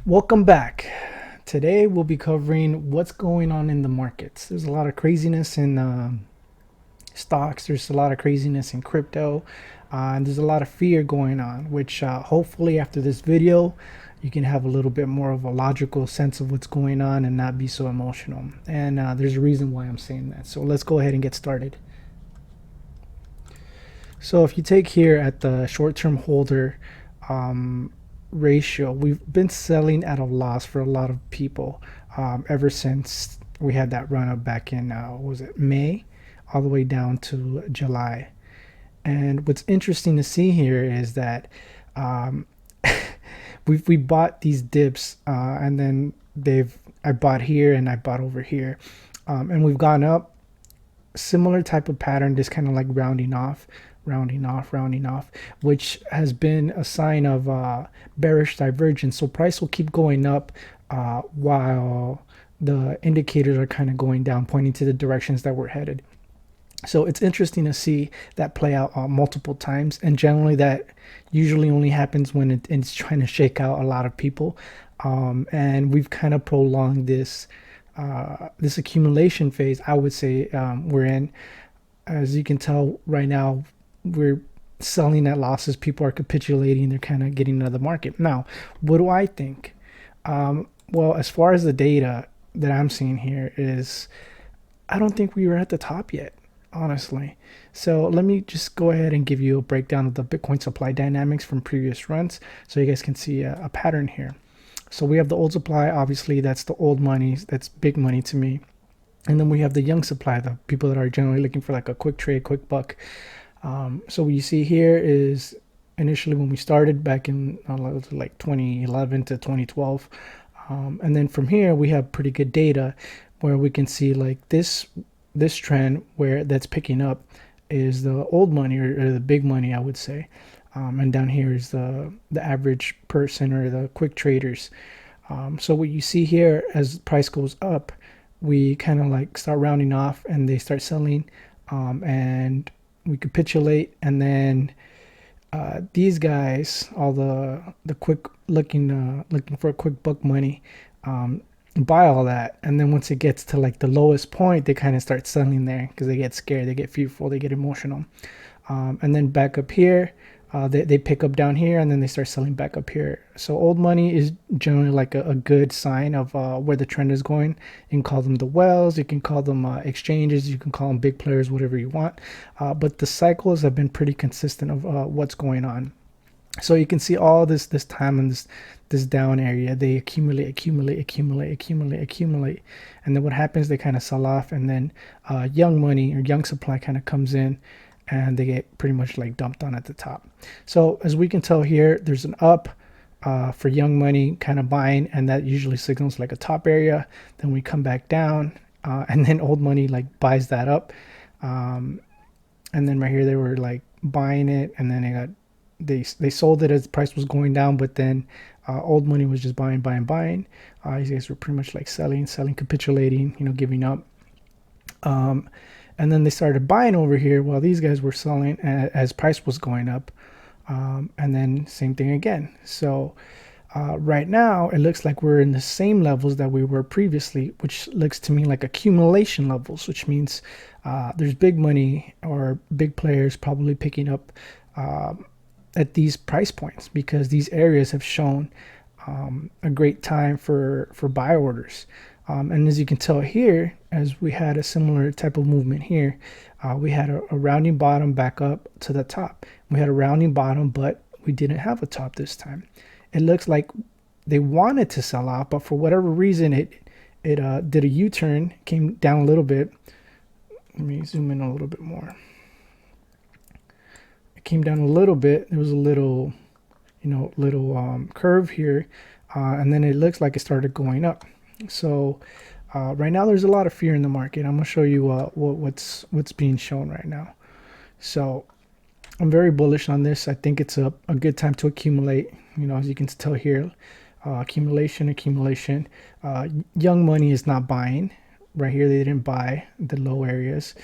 Welcome back. Today we'll be covering what's going on in the markets. There's a lot of craziness in stocks, there's a lot of craziness in crypto, and there's a lot of fear going on, which hopefully after this video you can have a little bit more of a logical sense of what's going on and not be so emotional. And there's a reason why I'm saying that. So let's go ahead and get started. So if you take here at the short-term holder ratio, we've been selling at a loss for a lot of people ever since we had that run up back in what was it, May, all the way down to July. And what's interesting to see here is that um, we bought these dips and then I bought here and I bought over here, and we've gone up, similar type of pattern, just kind of like rounding off, rounding off, rounding off, which has been a sign of bearish divergence. So price will keep going up while the indicators are kind of going down, pointing to the directions that we're headed. So it's interesting to see that play out multiple times, and generally that usually only happens when it's trying to shake out a lot of people. And we've kind of prolonged this accumulation phase, I would say, we're in. As you can tell right now, we're selling at losses. People are capitulating. They're kind of getting out of the market. Now, what do I think? Well, as far as the data that I'm seeing here is, I don't think we were at the top yet, honestly. So let me just go ahead and give you a breakdown of the Bitcoin supply dynamics from previous runs so you guys can see a pattern here. So we have the old supply, obviously that's the old money, that's big money to me. And then we have the young supply, the people that are generally looking for like a quick trade, quick buck. So what you see here is initially when we started back in like 2011 to 2012. And then from here we have pretty good data where we can see like this trend where that's picking up is the old money or the big money, I would say. And down here is the average person or the quick traders. So what you see here as price goes up, we kind of like start rounding off and they start selling, and we capitulate, and then these guys, all the quick looking for a quick buck money, buy all that, and then once it gets to like the lowest point, they kind of start selling there because they get scared, they get fearful, they get emotional, and then back up here. They pick up down here and then they start selling back up here. So old money is generally like a good sign of where the trend is going. You can call them the wells, you can call them exchanges, you can call them big players, whatever you want. But the cycles have been pretty consistent of what's going on. So you can see all this time in this down area, they accumulate, and then what happens? They kind of sell off, and then young money or young supply kind of comes in, and they get pretty much like dumped on at the top. So as we can tell here, there's an up for young money kind of buying, and that usually signals like a top area. Then we come back down, and then old money like buys that up, and then right here they were like buying it, and then they sold it as the price was going down, but then old money was just buying. These guys were pretty much like selling, capitulating, giving up. And then they started buying over here while these guys were selling as price was going up. And then same thing again. So right now it looks like we're in the same levels that we were previously, which looks to me like accumulation levels, which means there's big money or big players probably picking up at these price points because these areas have shown a great time for buy orders. And as you can tell here, as we had a similar type of movement here, we had a rounding bottom back up to the top. We had a rounding bottom, but we didn't have a top this time. It looks like they wanted to sell out, but for whatever reason, it did a U-turn, came down a little bit. Let me zoom in a little bit more. It came down a little bit. There was a little, curve here, and then it looks like it started going up. So right now there's a lot of fear in the market. I'm gonna show you what's being shown right now. So I'm very bullish on this. I think it's a good time to accumulate. As you can tell here, accumulation. Young money is not buying. Right here they didn't buy the low areas.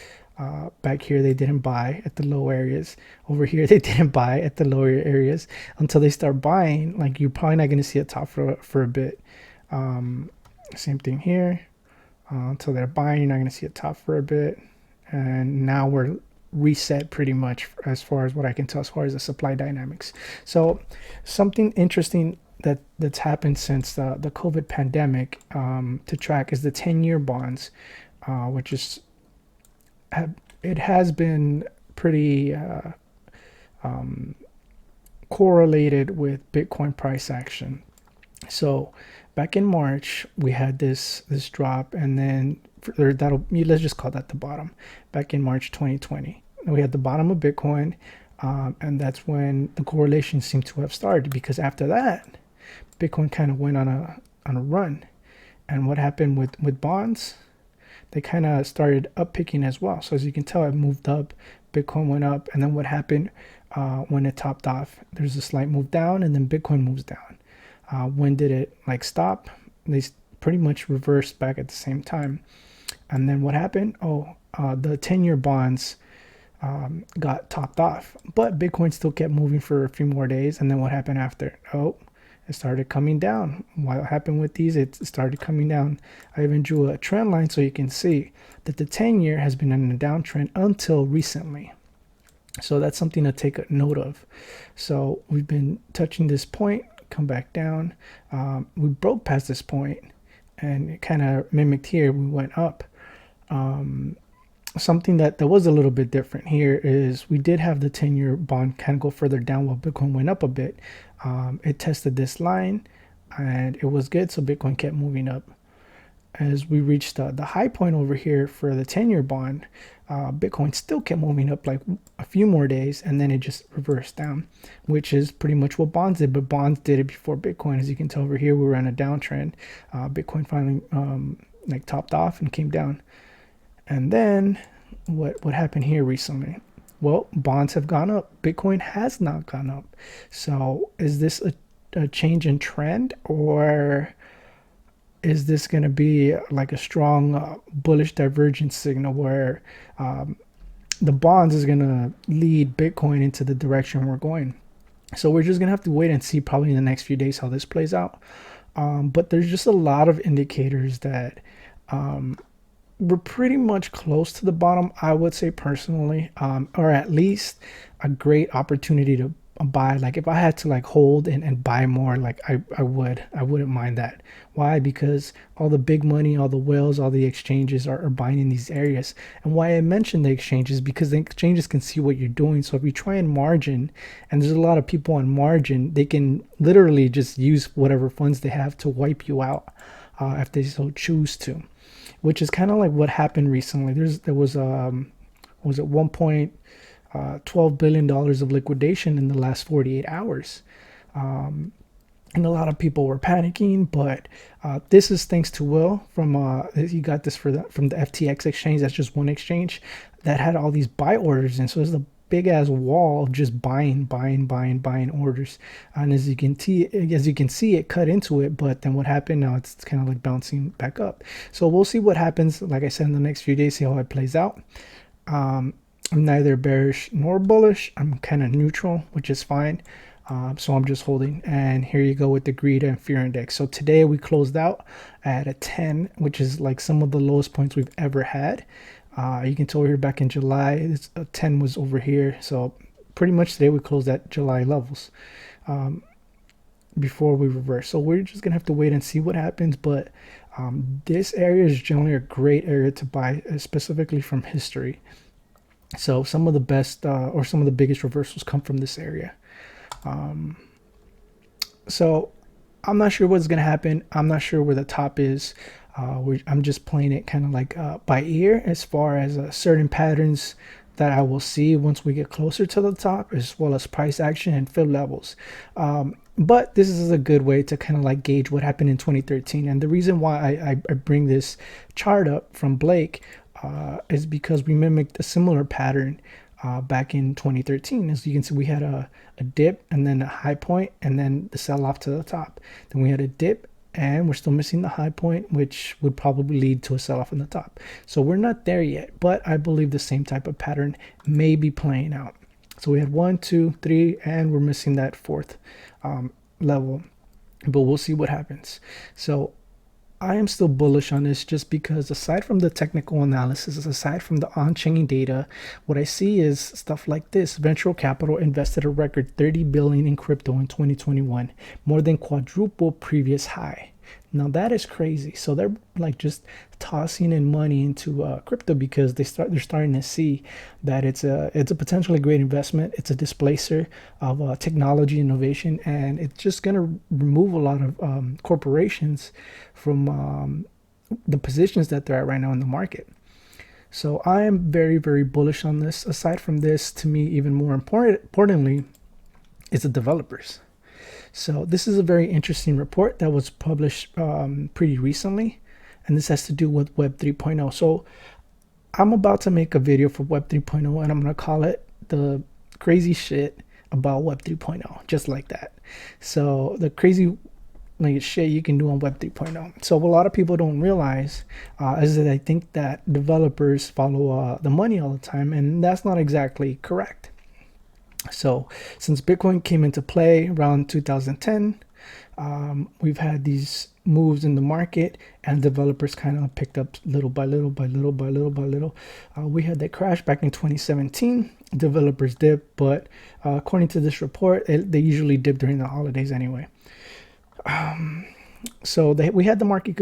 Back here, they didn't buy at the low areas. Over here, they didn't buy at the lower areas until they start buying. Like, you're probably not going to see a top for a bit. Same thing here. Until they're buying, you're not going to see a top for a bit. And now we're reset pretty much as far as what I can tell as far as the supply dynamics. So something interesting that's happened since the COVID pandemic to track is the 10-year bonds, which is it has been pretty correlated with Bitcoin price action. So back in March, we had this drop, and then let's just call that the bottom. Back in March 2020, we had the bottom of Bitcoin, and that's when the correlation seemed to have started. Because after that, Bitcoin kind of went on a run, and what happened with bonds? They kind of started up picking as well. So as you can tell, it moved up, Bitcoin went up, and then what happened when it topped off? There's a slight move down, and then Bitcoin moves down. When did it like stop? They pretty much reversed back at the same time. And then what happened? The 10-year bonds got topped off, but Bitcoin still kept moving for a few more days. And then what happened after? It started coming down. What happened with these? It started coming down. I even drew a trend line so you can see that the 10-year has been in a downtrend until recently. So that's something to take a note of. So we've been touching this point, come back down. We broke past this point, and it kind of mimicked here. We went up. Something that was a little bit different here is we did have the 10-year bond kind of go further down while Bitcoin went up a bit. It tested this line, and it was good, so Bitcoin kept moving up. As we reached the high point over here for the 10-year bond, Bitcoin still kept moving up like a few more days, and then it just reversed down, which is pretty much what bonds did. But bonds did it before Bitcoin. As you can tell over here, we were on a downtrend. Bitcoin finally like topped off and came down. And then what happened here recently? Well, bonds have gone up. Bitcoin has not gone up. So is this a change in trend, or is this going to be like a strong bullish divergence signal where the bonds is going to lead Bitcoin into the direction we're going? So we're just going to have to wait and see probably in the next few days how this plays out. But there's just a lot of indicators that we're pretty much close to the bottom, I would say personally, or at least a great opportunity to buy. Like if I had to like hold and buy more, like I wouldn't mind that. Why? Because all the big money, all the whales, all the exchanges are buying in these areas. And why I mentioned the exchanges, because the exchanges can see what you're doing. So if you try and margin, and there's a lot of people on margin, they can literally just use whatever funds they have to wipe you out if they so choose to, which is kind of like what happened recently. There was $1.12 billion of liquidation in the last 48 hours. And a lot of people were panicking, but this is thanks to Will from he got this from the FTX exchange. That's just one exchange that had all these buy orders in. So there's a big ass wall of just buying orders. And as you can see, it cut into it. But then what happened? Now it's kind of like bouncing back up. So we'll see what happens. Like I said, in the next few days, see how it plays out. I'm neither bearish nor bullish. I'm kind of neutral, which is fine. So I'm just holding. And here you go with the greed and fear index. So today we closed out at a 10, which is like some of the lowest points we've ever had. You can tell here back in July, a 10 was over here. So pretty much today we closed at July levels before we reverse. So we're just going to have to wait and see what happens. But this area is generally a great area to buy, specifically from history. So some of the best or some of the biggest reversals come from this area. So I'm not sure what's going to happen. I'm not sure where the top is. I'm just playing it kind of like by ear as far as certain patterns that I will see once we get closer to the top, as well as price action and fill levels. But this is a good way to kind of like gauge what happened in 2013. And the reason why I bring this chart up from Blake is because we mimicked a similar pattern back in 2013. As you can see, we had a dip and then a high point and then the sell off to the top. Then we had a dip and we're still missing the high point, which would probably lead to a sell-off in the top. So we're not there yet, but I believe the same type of pattern may be playing out. So we had 1, 2, 3, and we're missing that fourth level, but we'll see what happens. So I am still bullish on this just because aside from the technical analysis, aside from the on-chain data, what I see is stuff like this. Venture capital invested a record $30 billion in crypto in 2021, more than quadruple previous high. Now that is crazy. So they're like just tossing in money into crypto because they're starting to see that it's a potentially great investment. It's a displacer of technology innovation, and it's just gonna remove a lot of corporations from the positions that they're at right now in the market. So I am very, very bullish on this. Aside from this, to me, even more importantly, is the developers. So this is a very interesting report that was published pretty recently, and this has to do with Web 3.0. So I'm about to make a video for Web 3.0, and I'm going to call it the crazy shit about Web 3.0, just like that. So the crazy like shit you can do on Web 3.0. So what a lot of people don't realize is that I think that developers follow the money all the time, and that's not exactly correct. So since Bitcoin came into play around 2010, we've had these moves in the market, and developers kind of picked up little by little by little by little by little. We had that crash back in 2017. Developers dipped, but according to this report, they usually dip during the holidays anyway. So we had the market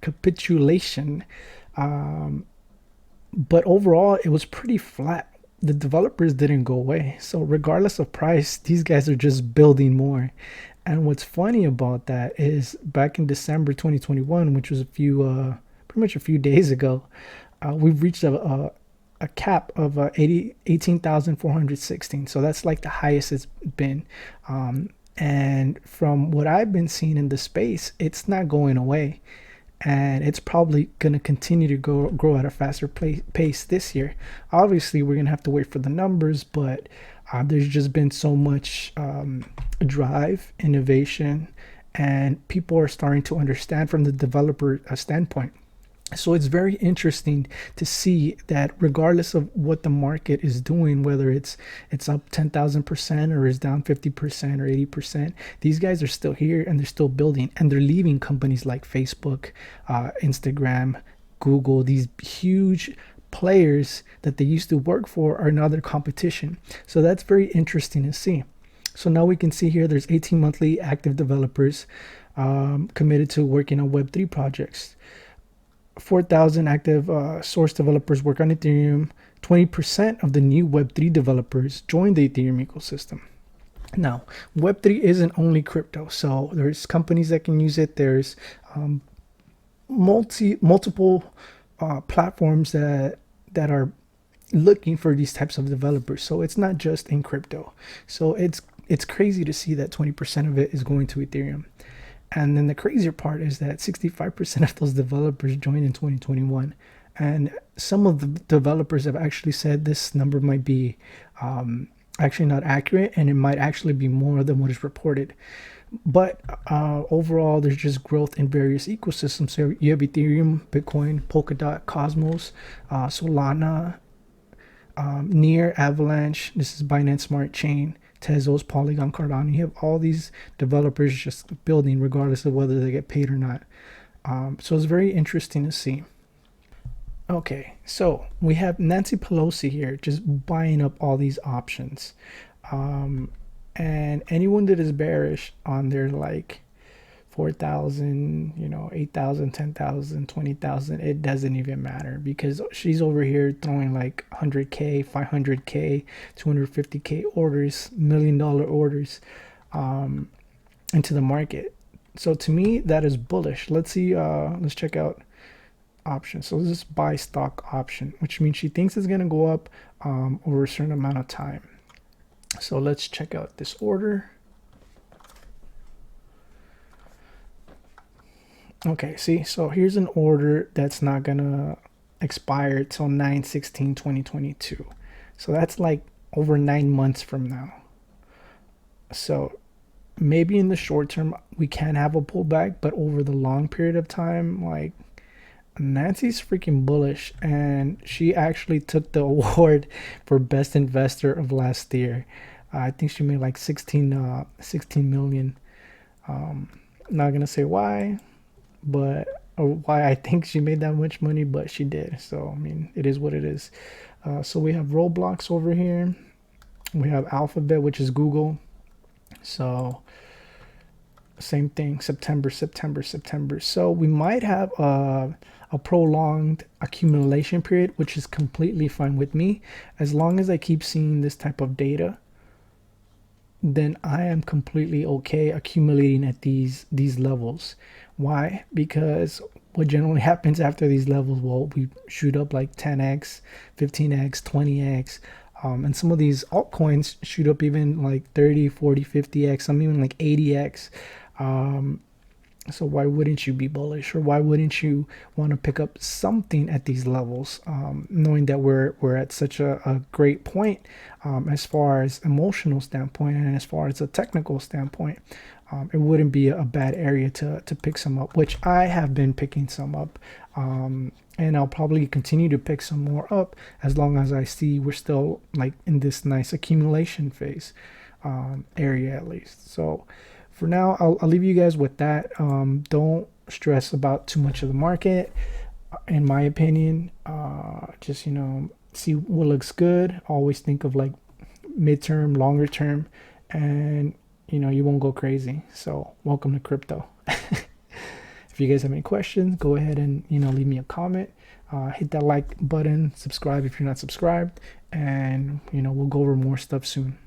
capitulation, but overall it was pretty flat. The developers didn't go away. So regardless of price, these guys are just building more. And what's funny about that is back in December 2021, which was pretty much a few days ago, we've reached a cap of 18,416. So that's like the highest it's been. And from what I've been seeing in the space, it's not going away. And it's probably going to continue to grow at a faster pace this year. Obviously, we're going to have to wait for the numbers, but there's just been so much drive, innovation, and people are starting to understand from the developer standpoint. So it's very interesting to see that regardless of what the market is doing, whether it's up 10,000% or is down 50% or 80%, these guys are still here and they're still building, and they're leaving companies like Facebook, Instagram, Google. These huge players that they used to work for are now their competition. So that's very interesting to see. So now we can see here there's 18 monthly active developers committed to working on Web3 projects. 4,000 active source developers work on Ethereum. 20% of the new Web3 developers joined the Ethereum ecosystem. Now, Web3 isn't only crypto, so there's companies that can use it. There's multiple platforms that are looking for these types of developers. So it's not just in crypto. So it's crazy to see that 20% of it is going to Ethereum. And then the crazier part is that 65% of those developers joined in 2021. And some of the developers have actually said this number might be actually not accurate, and it might actually be more than what is reported. But overall, there's just growth in various ecosystems. So you have Ethereum, Bitcoin, Polkadot, Cosmos, Solana, Near, Avalanche. This is Binance Smart Chain, Tezos, Polygon, Cardano. You have all these developers just building regardless of whether they get paid or not. So it's very interesting to see. Okay, so we have Nancy Pelosi here just buying up all these options. And anyone that is bearish on their like 4,000, 8,000, 10,000, 20,000, it doesn't even matter because she's over here throwing like 100K, 500K, 250K orders, $1 million orders into the market. So to me, that is bullish. Let's see, let's check out options. So this is buy stock option, which means she thinks it's going to go up over a certain amount of time. So let's check out this order. Okay, see, so here's an order that's not gonna expire till 9/16/2022. So that's like over 9 months from now. So maybe in the short term we can have a pullback, but over the long period of time, like, Nancy's freaking bullish, and she actually took the award for best investor of last year. I think she made like 16 million. Not gonna say why, but or why I think she made that much money, but she did. So I mean, it is what it is. So we have Roblox over here. We have Alphabet, which is Google. So same thing, September. So we might have a prolonged accumulation period, which is completely fine with me. As long as I keep seeing this type of data, then I am completely okay accumulating at these levels. Why? Because what generally happens after these levels, well, we shoot up like 10x, 15x, 20x. And some of these altcoins shoot up even like 30, 40, 50x, some even like 80x. So why wouldn't you be bullish, or why wouldn't you want to pick up something at these levels, knowing that we're at such a great point, as far as emotional standpoint and as far as a technical standpoint. It wouldn't be a bad area to pick some up, which I have been picking some up, and I'll probably continue to pick some more up as long as I see we're still like in this nice accumulation phase, area at least. So for now, I'll leave you guys with that. Don't stress about too much of the market, in my opinion. Just, see what looks good. Always think of like midterm, longer term, and you won't go crazy. So welcome to crypto. If you guys have any questions, go ahead and leave me a comment. Hit that like button, subscribe if you're not subscribed, and we'll go over more stuff soon.